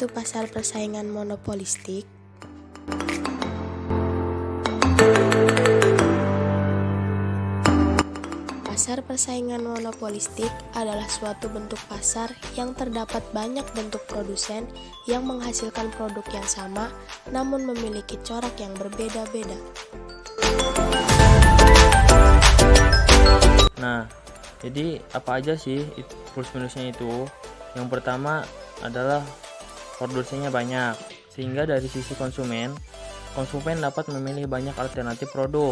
itu pasar persaingan monopolistik? Pasar persaingan monopolistik adalah suatu bentuk pasar yang terdapat banyak bentuk produsen yang menghasilkan produk yang sama namun memiliki corak yang berbeda-beda. Nah, jadi apa aja sih plus minusnya itu? Yang pertama adalah produsennya banyak, sehingga dari sisi konsumen dapat memilih banyak alternatif produk.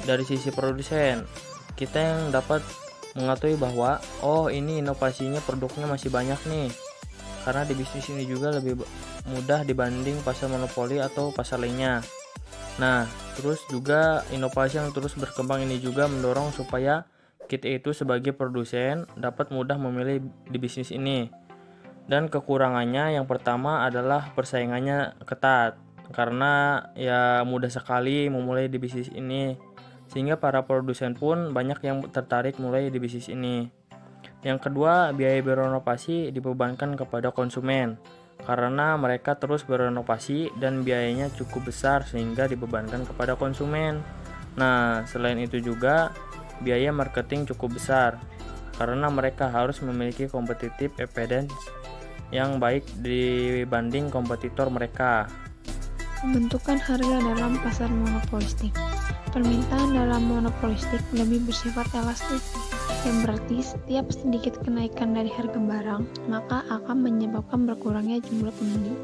Dari sisi produsen, kita yang dapat mengetahui bahwa ini inovasinya produknya masih banyak nih, karena di bisnis ini juga lebih mudah dibanding pasar monopoli atau pasar lainnya. Nah, terus juga inovasi yang terus berkembang ini juga mendorong supaya kita itu sebagai produsen dapat mudah memilih di bisnis ini. Dan kekurangannya yang pertama adalah persaingannya ketat, karena ya mudah sekali memulai di bisnis ini, sehingga para produsen pun banyak yang tertarik mulai di bisnis ini. Yang kedua, biaya berinovasi dibebankan kepada konsumen, karena mereka terus berinovasi dan biayanya cukup besar sehingga dibebankan kepada konsumen. Nah, selain itu juga biaya marketing cukup besar, karena mereka harus memiliki competitive advantage yang baik dibanding kompetitor mereka. Pembentukan harga dalam pasar monopolistik. Permintaan dalam monopolistik lebih bersifat elastis, yang berarti setiap sedikit kenaikan dari harga barang, maka akan menyebabkan berkurangnya jumlah pembeli.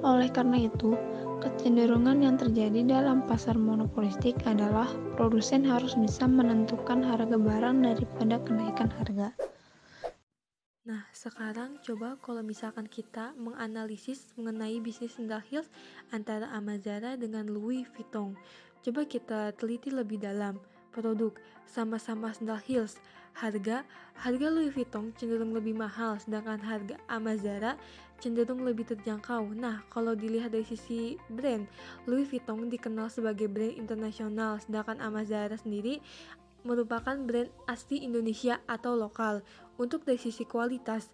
Oleh karena itu, kecenderungan yang terjadi dalam pasar monopolistik adalah produsen harus bisa menentukan harga barang daripada kenaikan harga. Nah, sekarang coba kalau misalkan kita menganalisis mengenai bisnis sandal heels antara Amazara dengan Louis Vuitton. Coba kita teliti lebih dalam. Produk sama-sama sandal heels, harga Louis Vuitton cenderung lebih mahal, sedangkan harga Amazara cenderung lebih terjangkau. Nah, kalau dilihat dari sisi brand, Louis Vuitton dikenal sebagai brand internasional, sedangkan Amazara sendiri merupakan brand asli Indonesia atau lokal. Untuk dari sisi kualitas,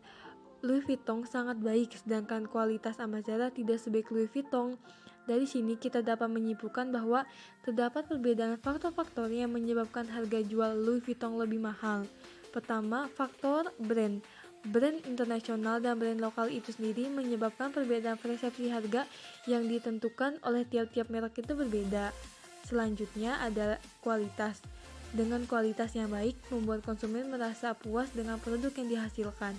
Louis Vuitton sangat baik, sedangkan kualitas Amazara tidak sebaik Louis Vuitton. Dari sini kita dapat menyimpulkan bahwa terdapat perbedaan faktor-faktor yang menyebabkan harga jual Louis Vuitton lebih mahal. Pertama, faktor brand. Brand internasional dan brand lokal itu sendiri menyebabkan perbedaan persepsi harga yang ditentukan oleh tiap-tiap merek itu berbeda. Selanjutnya adalah kualitas. Dengan kualitas yang baik, membuat konsumen merasa puas dengan produk yang dihasilkan.